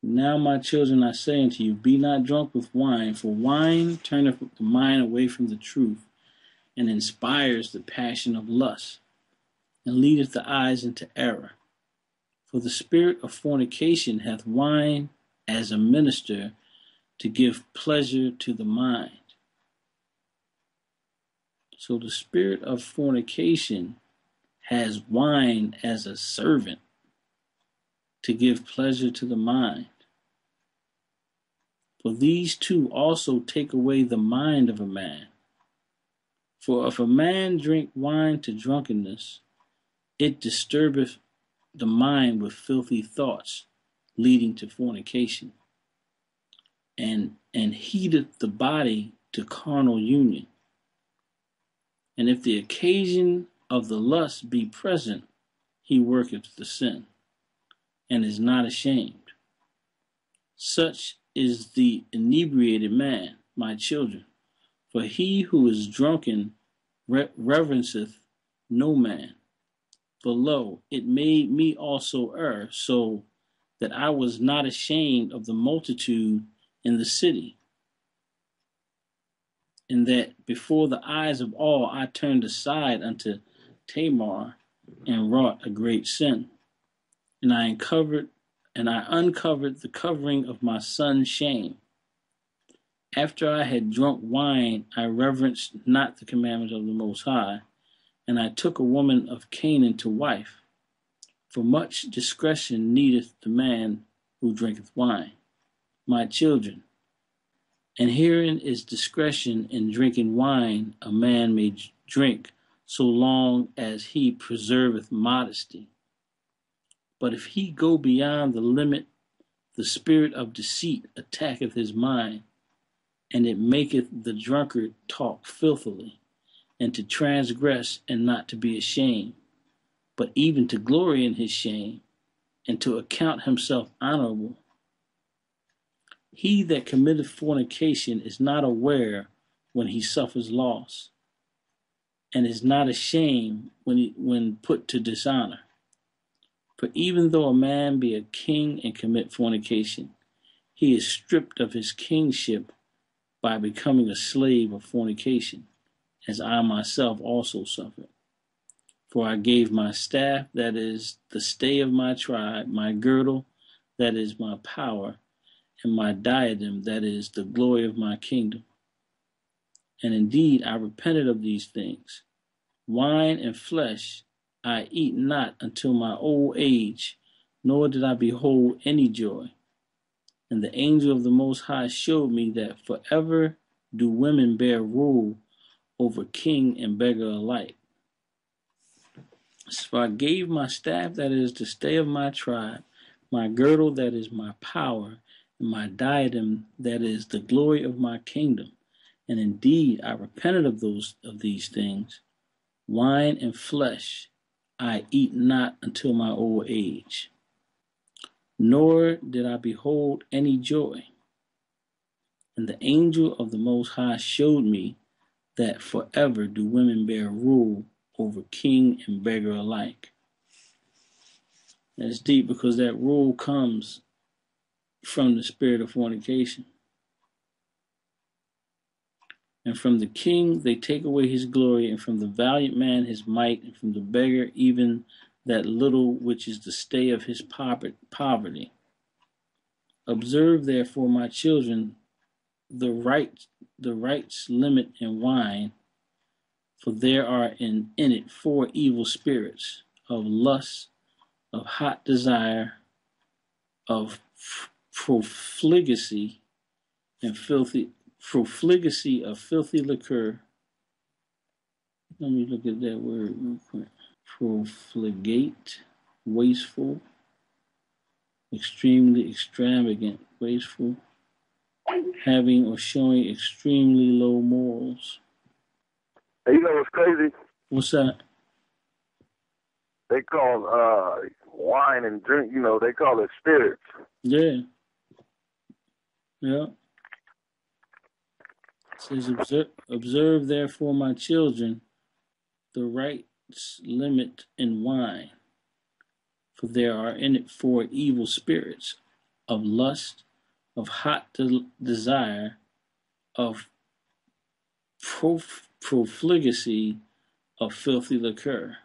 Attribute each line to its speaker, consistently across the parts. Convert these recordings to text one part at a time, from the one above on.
Speaker 1: Now, my children, I say unto you, be not drunk with wine, for wine turneth the mind away from the truth, and inspires the passion of lust, and leadeth the eyes into error. For the spirit of fornication hath wine as a minister to give pleasure to the mind. So the spirit of fornication has wine as a servant to give pleasure to the mind. For these two also take away the mind of a man. For if a man drink wine to drunkenness, it disturbeth the mind with filthy thoughts, leading to fornication, and heateth the body to carnal union. And if the occasion of the lust be present, he worketh the sin, and is not ashamed. Such is the inebriated man, my children. For he who is drunken reverenceth no man. For lo, it made me also err, so that I was not ashamed of the multitude in the city, and that before the eyes of all I turned aside unto Tamar, and wrought a great sin. And I uncovered the covering of my son's shame. After I had drunk wine, I reverenced not the commandments of the Most High, and I took a woman of Canaan to wife. For much discretion needeth the man who drinketh wine. My children, and herein is discretion in drinking wine a man may drink, so long as he preserveth modesty. But if he go beyond the limit, the spirit of deceit attacketh his mind, and it maketh the drunkard talk filthily, and to transgress and not to be ashamed, but even to glory in his shame, and to account himself honorable. He that committeth fornication is not aware when he suffers loss, and is not ashamed when put to dishonor. For even though a man be a king and commit fornication, he is stripped of his kingship by becoming a slave of fornication, as I myself also suffered. For I gave my staff, that is the stay of my tribe, my girdle, that is my power, and my diadem, that is the glory of my kingdom. And indeed I repented of these things. Wine and flesh I eat not until my old age, nor did I behold any joy. And the angel of the Most High showed me that forever do women bear rule over king and beggar alike. So I gave my staff, that is the stay of my tribe, my girdle, that is my power, and my diadem, that is the glory of my kingdom. And indeed I repented of these things. Wine and flesh I eat not until my old age, nor did I behold any joy. And the angel of the Most High showed me that forever do women bear rule over king and beggar alike. That's deep, because that rule comes from the spirit of fornication. And from the king they take away his glory, and from the valiant man his might, and from the beggar even that little which is the stay of his poverty. Observe therefore, my children, the right's limit in wine, for there are in it 4 evil spirits, of lust, of hot desire, of profligacy, and profligacy of filthy liquor. Let me look at that word real quick. Profligate, wasteful, extremely extravagant, wasteful, having or showing extremely low morals.
Speaker 2: Hey, you know what's crazy?
Speaker 1: What's that?
Speaker 2: They call wine and drink, they call it spirits.
Speaker 1: Yeah. Yeah. It says, observe therefore, my children, the right's limit in wine, for there are in it 4 evil spirits, of lust, of hot desire, of profligacy, of filthy liquor.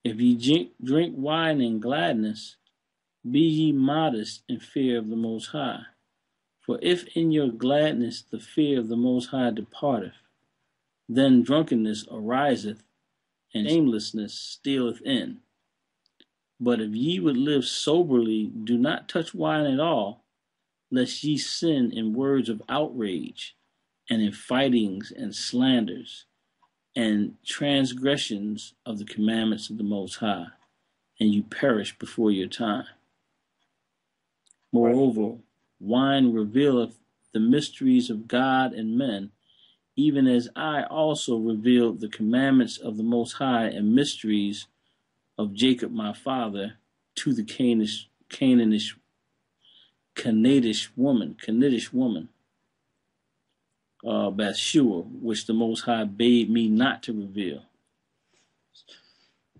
Speaker 1: If ye drink wine in gladness, be ye modest in fear of the Most High. For if in your gladness the fear of the Most High departeth, then drunkenness ariseth, and shamelessness stealeth in. But if ye would live soberly, do not touch wine at all, lest ye sin in words of outrage, and in fightings and slanders, and transgressions of the commandments of the Most High, and you perish before your time. Moreover, wine revealeth the mysteries of God and men, even as I also revealed the commandments of the Most High and mysteries of Jacob my father to the Canaanitish woman, Bathsheba, which the Most High bade me not to reveal.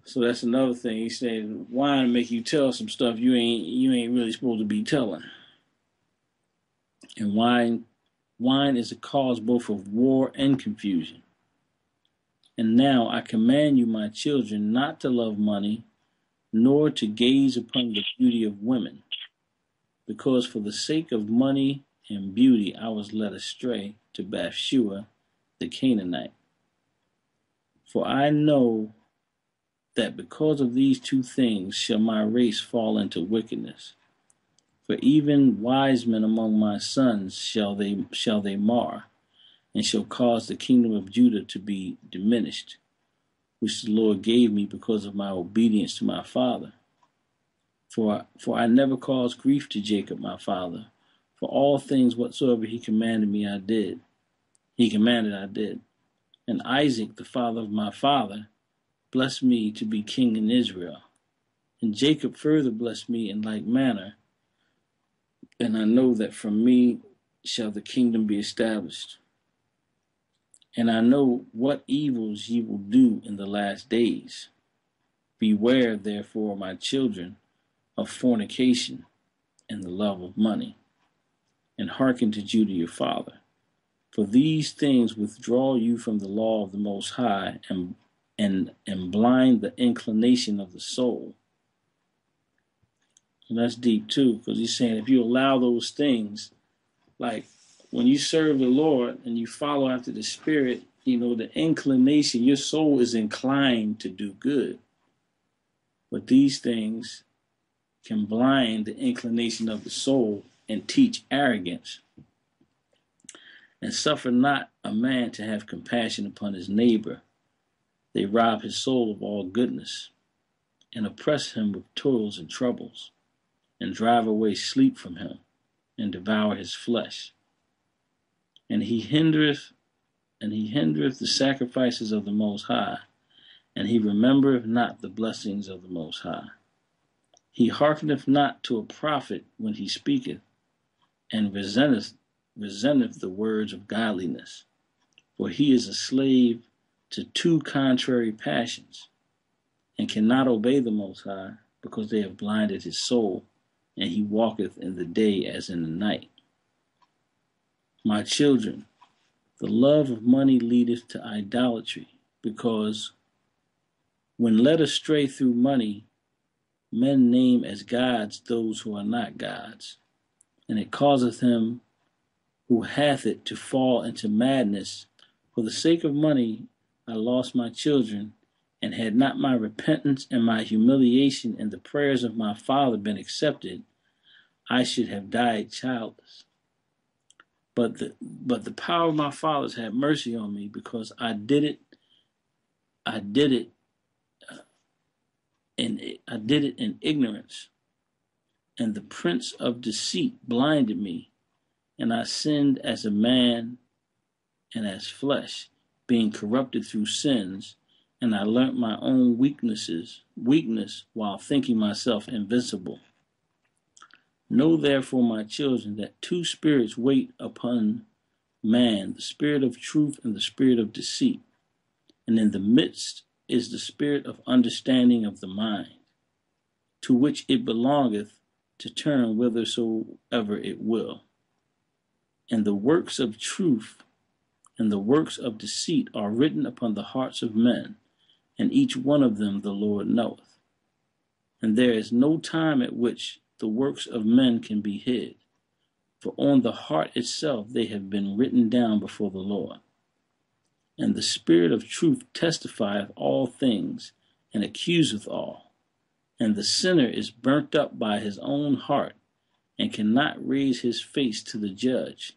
Speaker 1: So that's another thing. He said, wine make you tell some stuff you ain't really supposed to be telling. And wine is a cause both of war and confusion. And now I command you, my children, not to love money, nor to gaze upon the beauty of women, because for the sake of money and beauty I was led astray to Bathsheba the Canaanite. For I know that because of these two things shall my race fall into wickedness. For even wise men among my sons shall they mar, and shall cause the kingdom of Judah to be diminished, which the Lord gave me because of my obedience to my father. For I never caused grief to Jacob my father, for all things whatsoever he commanded I did. And Isaac, the father of my father, blessed me to be king in Israel. And Jacob further blessed me in like manner, and I know that from me shall the kingdom be established. And I know what evils ye will do in the last days. Beware, therefore, my children, of fornication and the love of money, and hearken to Judah your father. For these things withdraw you from the law of the Most High, and blind the inclination of the soul. And that's deep too, because he's saying if you allow those things, like when you serve the Lord and you follow after the Spirit, the inclination, your soul is inclined to do good. But these things can blind the inclination of the soul and teach arrogance. And suffer not a man to have compassion upon his neighbor. They rob his soul of all goodness, and oppress him with toils and troubles, and drive away sleep from him, and devour his flesh. And he hindereth the sacrifices of the Most High, and he remembereth not the blessings of the Most High. He hearkeneth not to a prophet when he speaketh, and resenteth the words of godliness. For he is a slave to two contrary passions, and cannot obey the Most High, because they have blinded his soul, and he walketh in the day as in the night. My children, the love of money leadeth to idolatry, because when led astray through money, men name as gods those who are not gods, and it causeth him who hath it to fall into madness. For the sake of money I lost my children, and had not my repentance and my humiliation and the prayers of my father been accepted, I should have died childless. But the power of my fathers had mercy on me, because I did it in ignorance, and the prince of deceit blinded me, and I sinned as a man and as flesh, being corrupted through sins, and I learnt my own weakness while thinking myself invincible. Know therefore, my children, that two spirits wait upon man, the spirit of truth and the spirit of deceit, and in the midst is the spirit of understanding of the mind, to which it belongeth, to turn whithersoever it will. And the works of truth and the works of deceit are written upon the hearts of men, and each one of them the Lord knoweth. And there is no time at which the works of men can be hid, for on the heart itself they have been written down before the Lord. And the Spirit of truth testifieth all things, and accuseth all. And the sinner is burnt up by his own heart, and cannot raise his face to the judge.